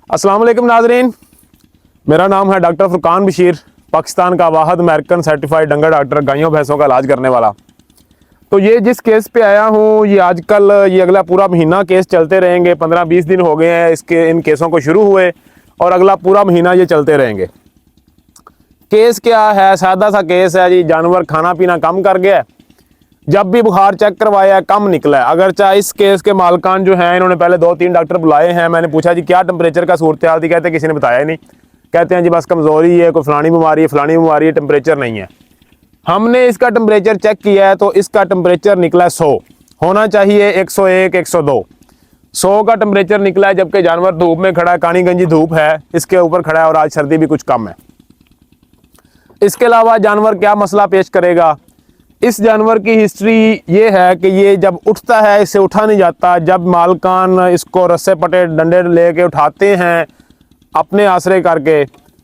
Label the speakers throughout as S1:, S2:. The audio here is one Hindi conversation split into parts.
S1: अस्सलाम वालेकुम नाज़रीन, मेरा नाम है डॉक्टर फुरकान बशीर, पाकिस्तान का वाहिद अमेरिकन सर्टिफाइड डंगर डॉक्टर, गायों भैंसों का इलाज करने वाला। तो ये जिस केस पे आया हूँ, ये आजकल ये अगला पूरा महीना केस चलते रहेंगे। 15-20 दिन हो गए हैं इन केसों को शुरू हुए और अगला पूरा महीना ये चलते रहेंगे। केस क्या है? सादा सा केस है जी। जानवर खाना पीना कम कर गया, जब भी बुखार चेक करवाया कम निकला है। अगर चाहे इस केस के मालकान जो हैं, इन्होंने पहले 2-3 डॉक्टर बुलाए हैं। मैंने पूछा जी क्या टेम्परेचर का सूरत हाल थी, कहते किसी ने बताया ही नहीं। कहते हैं जी बस कमज़ोरी है, कोई फलानी बीमारी है, फलानी बीमारी है, टेम्परेचर नहीं है। हमने इसका टेम्परेचर चेक किया है तो इसका टेम्परेचर निकला 100, होना चाहिए 101, 102। 100 का टेम्परेचर निकला है, जबकि जानवर धूप में खड़ा है, कानी गंजी धूप है, इसके ऊपर खड़ा है और आज सर्दी भी कुछ कम है। इसके अलावा जानवर क्या मसला पेश करेगा? इस जानवर की हिस्ट्री ये है कि ये जब उठता है इसे उठा नहीं जाता। जब मालकान इसको रस्से पटे डंडे लेके उठाते हैं अपने आसरे करके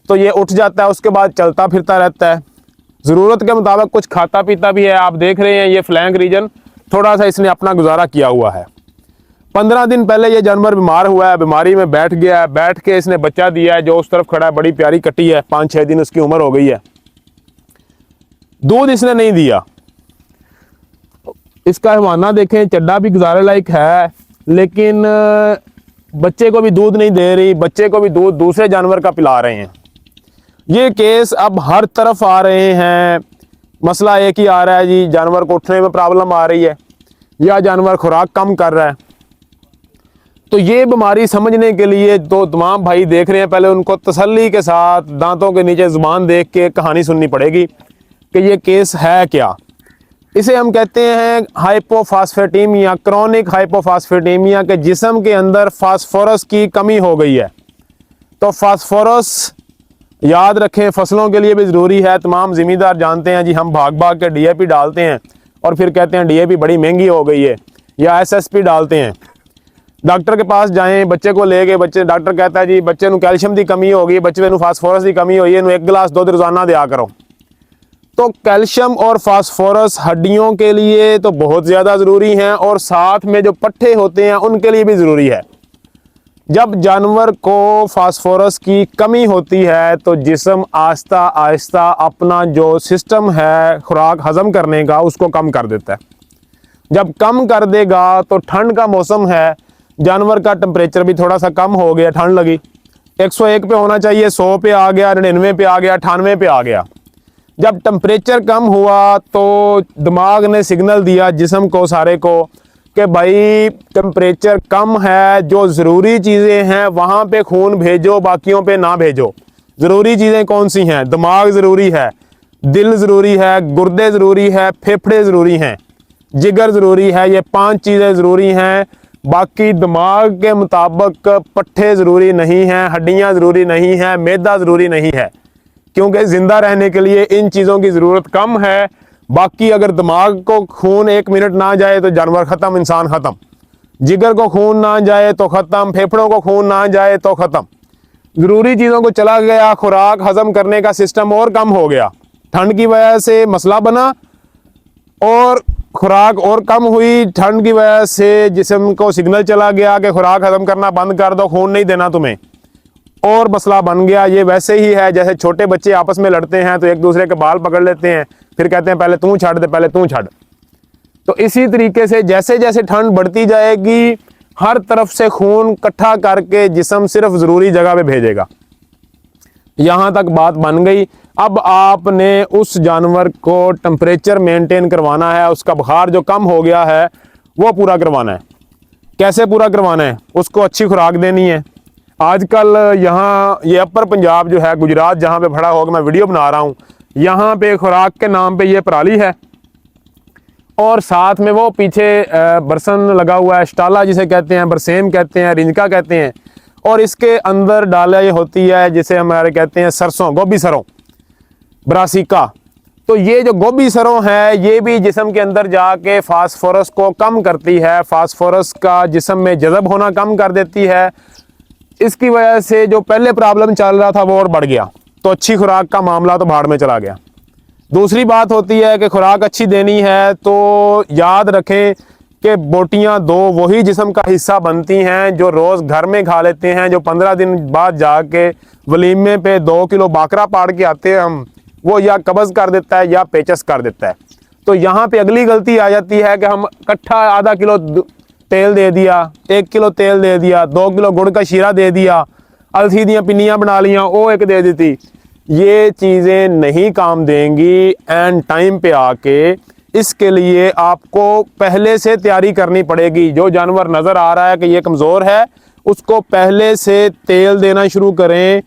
S1: तो ये उठ जाता है, उसके बाद चलता फिरता रहता है, ज़रूरत के मुताबिक कुछ खाता पीता भी है। आप देख रहे हैं ये फ्लैंक रीजन थोड़ा सा इसने अपना गुजारा किया हुआ है। 15 दिन पहले ये जानवर बीमार हुआ है, बीमारी में बैठ गया है, बैठ के इसने बच्चा दिया है जो उस तरफ खड़ा है, बड़ी प्यारी कट्टी है, 5-6 दिन उसकी उम्र हो गई है। दूध इसने नहीं दिया। इसका हवाना देखें, चड्डा भी गुजारे लायक है, लेकिन बच्चे को भी दूध नहीं दे रही, बच्चे को भी दूध दूसरे जानवर का पिला रहे हैं। ये केस अब हर तरफ आ रहे हैं। मसला एक ही आ रहा है जी, जानवर को उठने में प्रॉब्लम आ रही है या जानवर खुराक कम कर रहा है। तो ये बीमारी समझने के लिए तो तमाम भाई देख रहे हैं, पहले उनको तसल्ली के साथ दांतों के नीचे जुबान देख के कहानी सुननी पड़ेगी कि ये केस है क्या। इसे हम कहते हैं हाइपोफास्फेटेमिया, क्रॉनिक हाइपोफास्फेटेमिया, के जिस्म के अंदर फास्फोरस की कमी हो गई है। तो फास्फोरस याद रखें फसलों के लिए भी ज़रूरी है। तमाम ज़िम्मेदार जानते हैं जी, हम भाग भाग के डीएपी डालते हैं और फिर कहते हैं डीएपी बड़ी महंगी हो गई है, या एसएसपी डालते हैं। डॉक्टर के पास जाएं, बच्चे को ले गए, बच्चे डॉक्टर कहता है जी बच्चे को कैल्शियम की कमी हो गई, बच्चे को फास्फोरस की कमी हुई है, 1 गिलास दूध रोज़ाना दिया करो। तो कैल्शियम और फास्फोरस हड्डियों के लिए तो बहुत ज़्यादा ज़रूरी हैं और साथ में जो पट्ठे होते हैं उनके लिए भी ज़रूरी है। जब जानवर को फास्फोरस की कमी होती है तो जिस्म आहिस्ता आहिस्ता अपना जो सिस्टम है खुराक हज़म करने का उसको कम कर देता है। जब कम कर देगा तो ठंड का मौसम है, जानवर का टेम्परेचर भी थोड़ा सा कम हो गया, ठंड लगी, 101 पे होना चाहिए, 100 पे आ गया, 99 पे आ गया, 98 पे आ गया। जब टेम्परेचर कम हुआ तो दिमाग ने सिग्नल दिया जिस्म को सारे को कि भाई टेम्परेचर कम है, जो ज़रूरी चीज़ें हैं वहाँ पे खून भेजो, बाकियों पे ना भेजो। ज़रूरी चीज़ें कौन सी हैं? दिमाग ज़रूरी है, दिल ज़रूरी है, गुर्दे ज़रूरी है, फेफड़े ज़रूरी हैं, जिगर ज़रूरी है, ये 5 चीज़ें ज़रूरी हैं। बाकी दिमाग के मुताबिक पट्ठे ज़रूरी नहीं हैं, हड्डियाँ ज़रूरी नहीं हैं, मैदा ज़रूरी नहीं है, क्योंकि ज़िंदा रहने के लिए इन चीज़ों की ज़रूरत कम है। बाकी अगर दिमाग को खून 1 मिनट ना जाए तो जानवर ख़त्म, इंसान ख़त्म। जिगर को खून ना जाए तो ख़त्म, फेफड़ों को खून ना जाए तो ख़त्म। ज़रूरी चीज़ों को चला गया, खुराक हज़म करने का सिस्टम और कम हो गया, ठंड की वजह से मसला बना और खुराक और कम हुई। ठंड की वजह से जिस्म को सिग्नल चला गया कि खुराक हज़म करना बंद कर दो, खून नहीं देना तुम्हें, और मसला बन गया। ये वैसे ही है जैसे छोटे बच्चे आपस में लड़ते हैं तो एक दूसरे के बाल पकड़ लेते हैं, फिर कहते हैं पहले तू छाड़ दे, पहले तू छाड़। तो इसी तरीके से जैसे जैसे ठंड बढ़ती जाएगी हर तरफ से खून इकट्ठा करके जिस्म सिर्फ ज़रूरी जगह पे भेजेगा। यहाँ तक बात बन गई। अब आपने उस जानवर को टेम्परेचर मेंटेन करवाना है, उसका बुखार जो कम हो गया है वो पूरा करवाना है। कैसे पूरा करवाना है? उसको अच्छी खुराक देनी है। आजकल यहाँ ये अपर पंजाब जो है, गुजरात जहाँ पे खड़ा होकर मैं वीडियो बना रहा हूँ, यहाँ पे खुराक के नाम पे ये पराली है और साथ में वो पीछे बरसन लगा हुआ है, स्टाला जिसे कहते हैं, बरसेम कहते हैं, रिंजका कहते हैं, और इसके अंदर डाली होती है जिसे हमारे कहते हैं सरसों, गोभी सरों, ब्रासिका। तो ये जो गोभी सरों है ये भी जिस्म के अंदर जाके फास्फोरस को कम करती है, फास्फोरस का जिस्म में जज़ब होना कम कर देती है। इसकी वजह से जो पहले प्रॉब्लम चल रहा था वो और बढ़ गया, तो अच्छी खुराक का मामला तो भाड़ में चला गया। दूसरी बात होती है कि खुराक अच्छी देनी है तो याद रखें कि बोटियां दो वही जिस्म का हिस्सा बनती हैं जो रोज़ घर में खा लेते हैं, जो 15 दिन बाद जाके वलीमे पे 2 किलो बाकरा पाड़ के आते हैं हम, वो या कब्ज़ कर देता है या पेचस कर देता है। तो यहाँ पे अगली गलती आ जाती है कि हम इकट्ठा आधा किलो तेल दे दिया, 1 किलो तेल दे दिया, 2 किलो गुड़ का शीरा दे दिया, अलसी दी पिन्नियाँ बना लिया, वो एक दे देती। ये चीज़ें नहीं काम देंगी एंड टाइम पे आके। इसके लिए आपको पहले से तैयारी करनी पड़ेगी। जो जानवर नज़र आ रहा है कि ये कमज़ोर है, उसको पहले से तेल देना शुरू करें,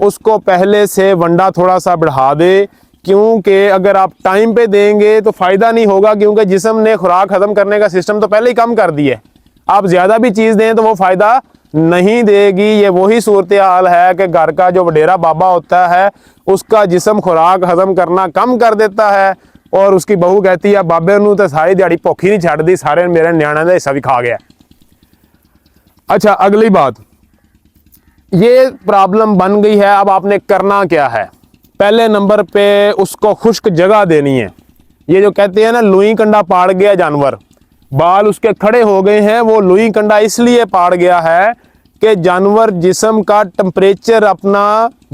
S1: उसको पहले से वंडा थोड़ा सा बढ़ा दे, क्योंकि अगर आप टाइम पे देंगे तो फ़ायदा नहीं होगा, क्योंकि जिस्म ने खुराक हज़म करने का सिस्टम तो पहले ही कम कर दिया है। आप ज़्यादा भी चीज़ दें तो वो फ़ायदा नहीं देगी। ये वही सूरत हाल है कि घर का जो वडेरा बाबा होता है उसका जिस्म खुराक हज़म करना कम कर देता है और उसकी बहू कहती है बाबे नूं तो सारी दिहाड़ी भुख ही नहीं छड्डदी, सारे मेरे न्याणिਆਂ ਦਾ हिस्सा भी खा गया। अच्छा, अगली बात, ये प्रॉब्लम बन गई है। अब आपने करना क्या है? पहले नंबर पे उसको खुश्क जगह देनी है। ये जो कहते हैं ना लुई कंडा पाड़ गया जानवर, बाल उसके खड़े हो गए हैं, वो लुई कंडा इसलिए पाड़ गया है कि जानवर जिस्म का टेम्परेचर अपना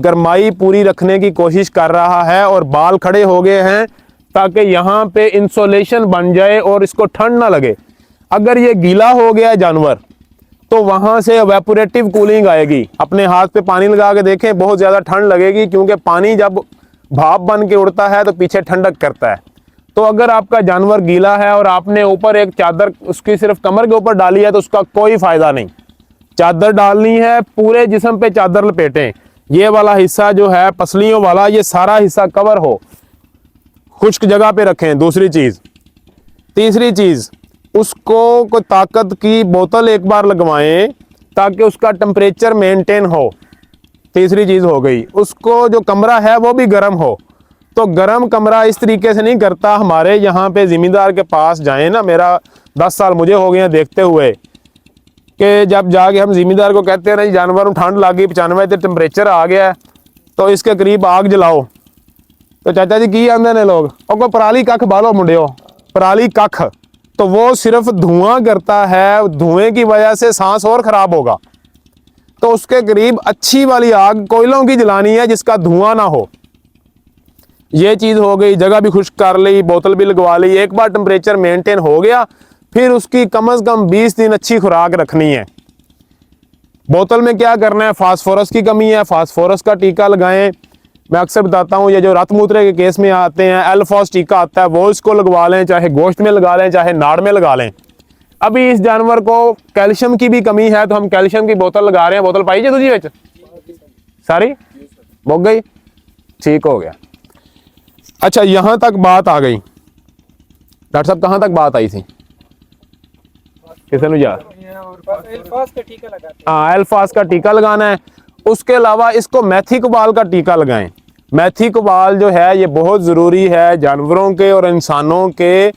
S1: गर्माई पूरी रखने की कोशिश कर रहा है और बाल खड़े हो गए हैं ताकि यहाँ पे इंसुलेशन बन जाए और इसको ठंड ना लगे। अगर ये गीला हो गया जानवर तो वहाँ से एवेपोरेटिव कूलिंग आएगी। अपने हाथ पे पानी लगा के देखें, बहुत ज़्यादा ठंड लगेगी, क्योंकि पानी जब भाप बन के उड़ता है तो पीछे ठंडक करता है। तो अगर आपका जानवर गीला है और आपने ऊपर एक चादर उसकी सिर्फ कमर के ऊपर डाली है तो उसका कोई फ़ायदा नहीं। चादर डालनी है, पूरे जिस्म पे चादर लपेटें। ये वाला हिस्सा जो है पसलियों वाला, ये सारा हिस्सा कवर हो, खुश्क जगह पे रखें। दूसरी चीज़, तीसरी चीज़, उसको कोई ताकत की बोतल एक बार लगवाएं ताकि उसका टेम्परेचर मेंटेन हो। तीसरी चीज़ हो गई। उसको जो कमरा है वो भी गर्म हो। तो गर्म कमरा इस तरीके से नहीं करता। हमारे यहाँ पे ज़मींदार के पास जाएं ना, मेरा 10 साल मुझे हो गए हैं देखते हुए, कि जब जाके हम ज़मींदार को कहते हैं ना जानवर में ठंड लग गई, 95 तो टेम्परेचर आ गया है, तो इसके करीब आग जलाओ, तो चाचा जी की आंदे ने लोग, और कोई पराली कख बालो मुंडियो, पराली कख, तो वो सिर्फ धुआं करता है, धुएं की वजह से सांस और ख़राब होगा। तो उसके करीब अच्छी वाली आग कोयलों की जलानी है जिसका धुआं ना हो। ये चीज़ हो गई। जगह भी खुश्क कर ली, बोतल भी लगवा ली। एक बार टेम्परेचर मेंटेन हो गया, फिर उसकी कम से कम 20 दिन अच्छी खुराक रखनी है। बोतल में क्या करना है? फास्फोरस की कमी है, फास्फोरस का टीका लगाएं। मैं अक्सर बताता हूँ, ये जो रत मूत्रे के केस में आते हैं, एल्फॉस टीका आता है, वो इसको लगवा लें, चाहे गोश्त में लगा लें, चाहे नाड़ में लगा लें। अभी इस जानवर को कैल्शियम की भी कमी है तो हम कैल्शियम की बोतल लगा रहे हैं। बोतल पाई जी तुझी विच सारी मुक गई, ठीक हो गया। अच्छा, यहाँ तक बात आ गई। डॉक्टर साहब कहाँ तक बात आई थी? किसी ने याद? हाँ, एल्फास का टीका लगाना है। उसके अलावा इसको मैथिकोबाल का टीका लगाएं। मैथिकोबाल जो है ये बहुत ज़रूरी है जानवरों के और इंसानों के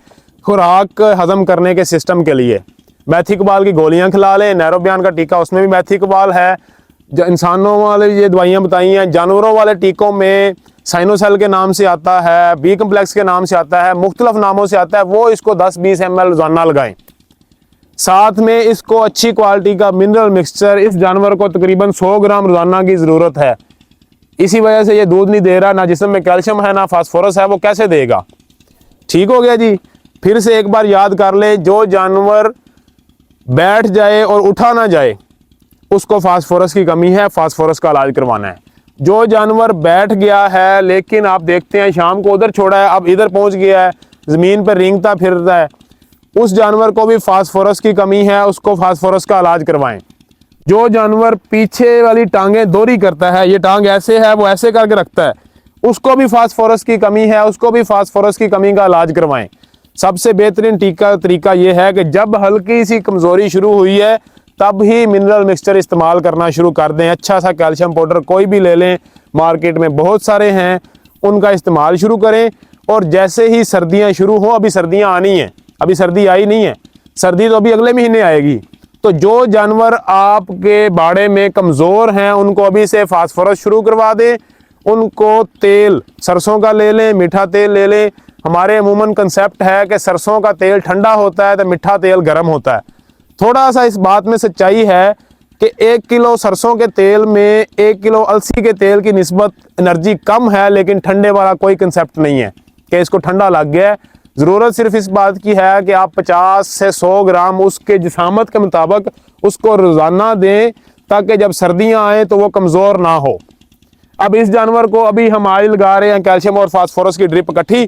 S1: खुराक हज़म करने के सिस्टम के लिए। मैथिकोबाल की गोलियां खिला लें। नैरोबियान का टीका, उसमें भी मैथिकोबाल है। जो इंसानों वाले ये दवाइयां बताई हैं, जानवरों वाले टीकों में साइनोसेल के नाम से आता है, बी कम्प्लेक्स के नाम से आता है, मुख्तलिफ नामों से आता है। वो इसको 10-20 ml रोजाना लगाएं। साथ में इसको अच्छी क्वालिटी का मिनरल मिक्सचर, इस जानवर को तकरीबन 100 ग्राम रोजाना की ज़रूरत है। इसी वजह से ये दूध नहीं दे रहा, ना जिस्म में कैल्शियम है ना फास्फोरस है, वो कैसे देगा? ठीक हो गया जी। फिर से एक बार याद कर ले, जो जानवर बैठ जाए और उठा ना जाए उसको फास्फोरस की कमी है, फास्फोरस का इलाज करवाना है। जो जानवर बैठ गया है लेकिन आप देखते हैं शाम को उधर छोड़ा है, अब इधर पहुंच गया है, ज़मीन पर रेंगता फिरता है, उस जानवर को भी फास्फोरस की कमी है, उसको फास्फोरस का इलाज करवाएं। जो जानवर पीछे वाली टांगें दोहरी करता है, ये टांग ऐसे है वो ऐसे करके रखता है, उसको भी फास्फोरस की कमी है, उसको भी फास्फोरस की कमी का इलाज करवाएं। सबसे बेहतरीन तरीका ये है कि जब हल्की सी कमज़ोरी शुरू हुई है तब ही मिनरल मिक्सचर इस्तेमाल करना शुरू कर दें। अच्छा सा कैल्शियम पाउडर कोई भी ले लें, मार्केट में बहुत सारे हैं, उनका इस्तेमाल शुरू करें। और जैसे ही सर्दियां शुरू हों, अभी सर्दियां आनी हैं, अभी सर्दी आई नहीं है, सर्दी तो अभी अगले महीने आएगी, तो जो जानवर आपके बाड़े में कमज़ोर हैं उनको अभी से फास्फोरस शुरू करवा दें। उनको तेल सरसों का ले लें, मीठा तेल ले लें, हमारे अमूमन कंसेप्ट है कि सरसों का तेल ठंडा होता है तो मीठा तेल गर्म होता है। थोड़ा सा इस बात में सच्चाई है कि 1 किलो सरसों के तेल में 1 किलो अलसी के तेल की निस्बत एनर्जी कम है, लेकिन ठंडे वाला कोई कंसेप्ट नहीं है कि इसको ठंडा लग गया है। ज़रूरत सिर्फ इस बात की है कि आप 50 से 100 ग्राम उसके जिसामत के मुताबिक उसको रोज़ाना दें, ताकि जब सर्दियाँ आएँ तो वो कमज़ोर ना हो। अब इस जानवर को अभी हम आज लगा रहे हैं कैल्शियम और फास्फोरस की ड्रिप इकट्ठी।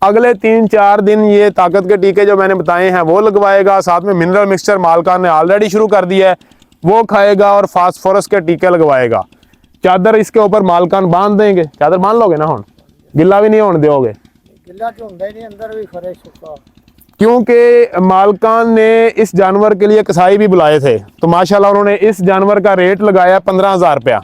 S1: अगले 3-4 दिन ये ताकत के टीके जो मैंने बताए हैं वो लगवाएगा, साथ में मिनरल मिक्सचर मालकान ने ऑलरेडी शुरू कर दिया है वो खाएगा, और फास्फोरस के टीके लगवाएगा। चादर इसके ऊपर मालकान बांध देंगे। चादर बांध लोगे ना, हुन गिल्ला भी नहीं होने दोगे?
S2: गिल्ला तो ਹੁੰਦਾ ही नहीं, अंदर भी खरे सूखा।
S1: क्योंकि मालकान ने इस जानवर के लिए कसाई भी बुलाए थे, तो माशाल्लाह उन्होंने इस जानवर का रेट लगाया 15,000 रुपया।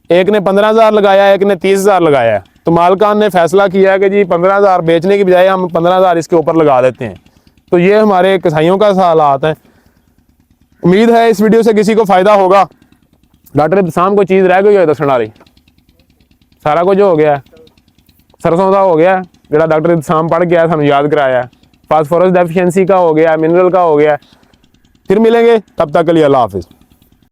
S1: एक ने 15,000 लगाया, एक ने 30,000 लगाया है। तो मालकान ने फैसला किया कि जी 15,000 बेचने की बजाय हम 15,000 इसके ऊपर लगा देते हैं। तो ये हमारे कसाईयों का हालात है। उम्मीद है इस वीडियो से किसी को फायदा होगा। डॉक्टर इब्तिसाम को चीज़ रह गई है दसण वाली? सारा कुछ हो गया, सरसों का हो गया जो डॉक्टर इब्तिसाम पढ़ के आया सानू याद कराया, फास्फोरस डेफिशिएंसी का हो गया, मिनरल का हो गया। फिर मिलेंगे, तब तक के लिए अल्लाह हाफिज़।